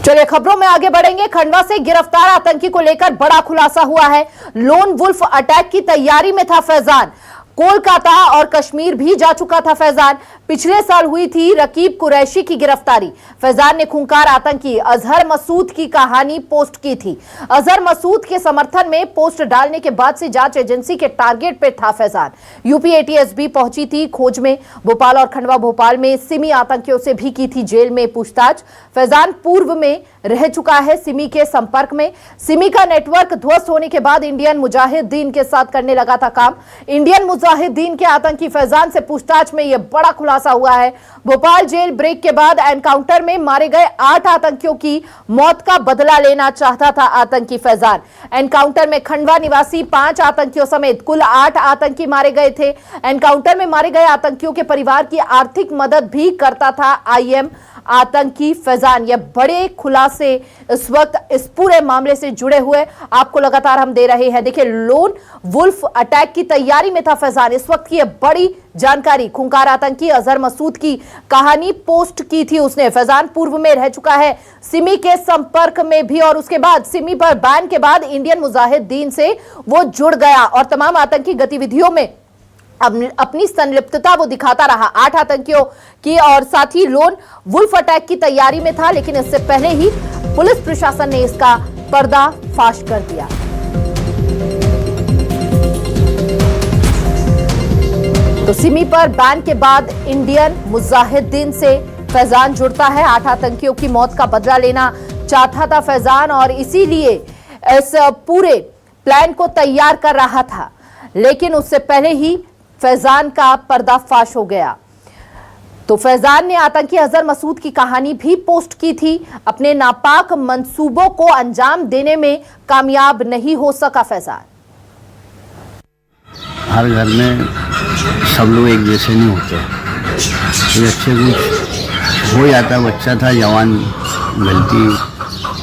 चलिए खबरों में आगे बढ़ेंगे। खंडवा से गिरफ्तार आतंकी को लेकर बड़ा खुलासा हुआ है। लोन वुल्फ अटैक की तैयारी में था फैजान। कोलकाता और कश्मीर भी जा चुका था फैजान। पिछले साल हुई थी रकीब कुरैशी की गिरफ्तारी। फैजान ने खूंखार आतंकी अजहर मसूद की कहानी पोस्ट की थी। अजहर मसूद के समर्थन में पोस्ट डालने के बाद से जांच एजेंसी के टारगेट पे था फैजान। यूपी एटीएसबी पहुंची थी खोज में। भोपाल और खंडवा भोपाल में सिमी आतंकियों से भी की थी जेल में पूछताछ। फैजान पूर्व में रह चुका है सिमी के संपर्क में। सिमी का नेटवर्क ध्वस्त होने के बाद इंडियन मुजाहिदीन के साथ करने लगा था काम। इंडियन मुजाहिदीन के आतंकी फैजान से पूछताछ में यह बड़ा खुलासा हुआ है। भोपाल जेल ब्रेक के बाद एनकाउंटर में मारे गए 8 आतंकियों की मौत का बदला लेना चाहता था आतंकी फैजान। एनकाउंटर में खंडवा निवासी 5 आतंकियों समेत कुल 8 आतंकी मारे गए थे। एनकाउंटर में मारे गए आतंकियों के परिवार की आर्थिक मदद भी करता था आईएम आतंकी फैजान। यह बड़े खुलासे इस वक्त इस पूरे मामले से जुड़े हुए आपको लगातार हम दे रहे हैं। देखिए, लोन वुल्फ अटैक की तैयारी में था फैजान। इस वक्त की यह बड़ी जानकारी। खूंखार आतंकी अजहर मसूद की कहानी पोस्ट की थी उसने। फैजान पूर्व में रह चुका है सिमी के संपर्क में भी, और उसके बाद सिमी पर बैन के बाद इंडियन मुजाहिदीन से वो जुड़ गया और तमाम आतंकी गतिविधियों में अपनी संलिप्तता वो दिखाता रहा। 8 आतंकियों की और साथ ही लोन वुल्फ अटैक की तैयारी में था, लेकिन इससे पहले ही पुलिस प्रशासन ने इसका पर्दाफाश कर दिया। तो सिमी पर बैन के बाद इंडियन मुजाहिदीन से फैजान जुड़ता है। 8 आतंकियों की मौत का बदला लेना चाहता था फैजान और इसीलिए इस पूरे प्लान को तैयार कर रहा था, लेकिन उससे पहले ही फैजान का पर्दाफाश हो गया। तो फैजान ने आतंकी अजहर मसूद की कहानी भी पोस्ट की थी। अपने नापाक मंसूबों को अंजाम देने में कामयाब नहीं हो सका फैजान। हर घर में सब लोग एक जैसे नहीं होते। तो अच्छे कुछ हो जाता, बच्चा था जवान, गलती।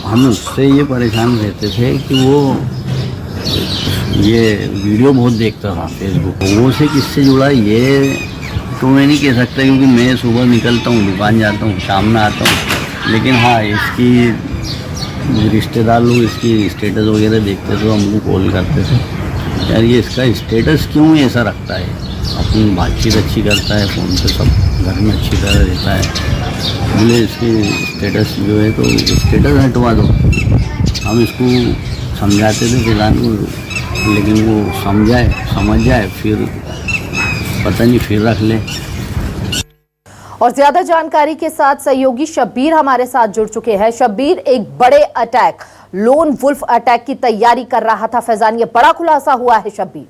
हम उससे ये परेशान रहते थे कि वो ये वीडियो बहुत देखता था फेसबुक। वो से किससे जुड़ा ये तो मैं नहीं कह सकता, क्योंकि मैं सुबह निकलता हूँ, दुकान जाता हूँ, शाम में आता हूँ। लेकिन हाँ, इसकी रिश्तेदार लोग इसकी स्टेटस वगैरह देखते थे, हमको कॉल करते थे, यार ये इसका स्टेटस क्यों ऐसा रखता है। अपनी बातचीत अच्छी करता है, फ़ोन पे सब घर में अच्छी तरह रहता है। बोले इसकी स्टेटस जो है तो स्टेटस हटवा दो। हम इसको समझाते थे फिलहाल को, लेकिन वो समझ जाए फिर पता नहीं फिर रख ले। और ज्यादा जानकारी के साथ सहयोगी शब्बीर हमारे साथ जुड़ चुके हैं। शब्बीर, एक बड़े अटैक, लोन वुल्फ अटैक की तैयारी कर रहा था फैजान, ये बड़ा खुलासा हुआ है शब्बीर।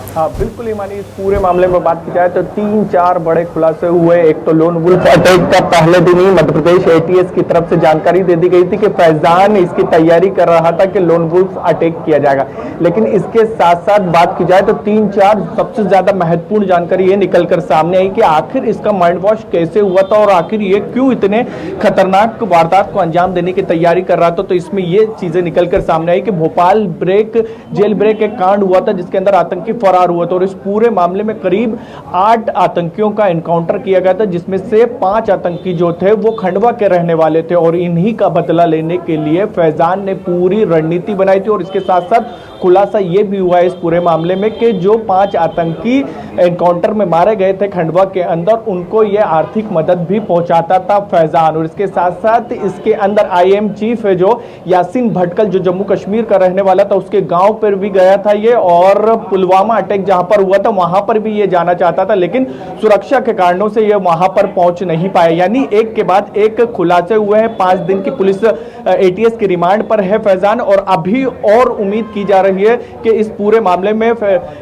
हाँ बिल्कुल ईमानी, इस पूरे मामले में बात की जाए तो 3-4 बड़े खुलासे हुए। एक तो लोन वुल्फ अटैक का पहले दिन ही मध्य प्रदेश एटीएस की तरफ से जानकारी दे दी गई थी कि फैजान इसकी तैयारी कर रहा था कि लोन वुल्फ अटैक किया जाएगा। लेकिन इसके साथ साथ बात की जाए तो 3-4 सबसे ज्यादा महत्वपूर्ण जानकारी ये निकलकर सामने आई कि आखिर इसका माइंड वॉश कैसे हुआ था और आखिर ये क्यों इतने खतरनाक वारदात को अंजाम देने की तैयारी कर रहा था। तो इसमें ये चीजें निकलकर सामने आई कि भोपाल जेल ब्रेक एक कांड हुआ था जिसके अंदर आतंकी फरार हुआ था और इस पूरे मामले में करीब 8 आतंकियों का एनकाउंटर किया गया था, जिसमें से 5 आतंकी जो थे वो खंडवा के रहने वाले थे और इन्हीं का बदला लेने के लिए फैजान ने पूरी रणनीति बनाई थी। और इसके साथ साथ खुलासा ये भी हुआ है इस पूरे मामले में कि जो 5 आतंकी एनकाउंटर में मारे गए थे खंडवा के अंदर, उनको ये आर्थिक मदद भी पहुंचाता था फैजान। और इसके साथ साथ इसके अंदर आईएम चीफ है जो यासीन भटकल, जो जम्मू कश्मीर का रहने वाला था, उसके गांव पर भी गया था ये, और पुलवामा अटैक जहां पर हुआ था वहां पर भी ये जाना चाहता था, लेकिन सुरक्षा के कारणों से ये वहां पर पहुंच नहीं पाया। यानी एक के बाद एक खुलासे हुए हैं। 5 दिन की पुलिस एटीएस की रिमांड पर है फैजान और अभी और उम्मीद की जा रही है कि इस पूरे मामले में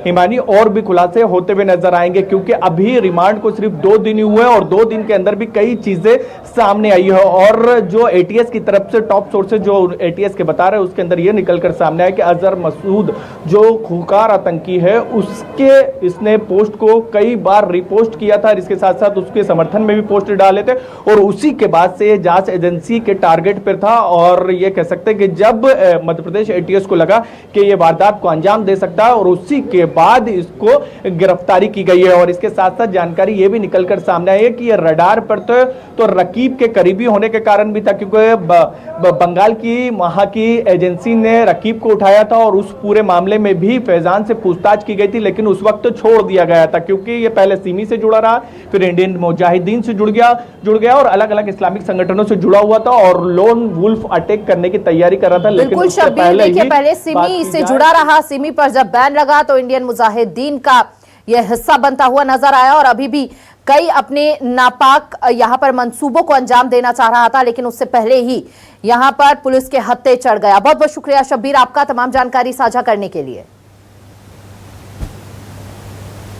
हिमानी और भी खुलासे होते हुए नजर आएंगे, क्योंकि अभी रिमांड को सिर्फ 2 दिन ही हुए और 2 दिन के अंदर भी कई चीजें सामने आई है। और जो एटीएस की तरफ से टॉप सोर्सेज जो एटीएस के बता रहे हैं उसके अंदर यह निकलकर सामने आया कि अजहर मसूद जो खूंखार आतंकी है उसके इसने पोस्ट को कई बार रिपोस्ट किया था, इसके साथ साथ उसके समर्थन में भी पोस्ट डाले थे और उसी के बाद से जांच एजेंसी के टारगेट पर था। और ये कह सकते हैं कि जब मध्य प्रदेश एटीएस को लगा कि ये वारदात को अंजाम दे सकता है और उसी के बाद इसको गिरफ्तारी की गई है। और इसके साथ साथ जानकारी ये भी निकलकर सामने आई है कि ये रडार पर तो रकीब के करीबी होने के कारण भी था, क्योंकि बंगाल की वहां की एजेंसी ने रकीब को उठाया था और उस पूरे मामले में भी फैजान से पूछताछ की गई थी, लेकिन उस वक्त छोड़ दिया गया था क्योंकि ये पहले सिमी से जुड़ा रहा, फिर इंडियन मुजाहिदीन से जुड़ गया और अलग अलग इस्लामिक संगठनों से जुड़ा हुआ था और लोन वुल्फ अटैक करने की तैयारी कर रहा था। लेकिन बिल्कुल शब्बीर, देखिए पहले सिमी से जुड़ा रहा, सिमी पर जब बैन लगा तो इंडियन मुजाहिदीन का यह हिस्सा बनता हुआ नजर आया और अभी भी कई अपने नापाक यहां पर मंसूबों को अंजाम देना चाह रहा था, लेकिन उससे पहले ही यहां पर पुलिस के हत्थे चढ़ गया। बहुत बहुत शुक्रिया शब्बीर आपका तमाम जानकारी साझा करने के लिए।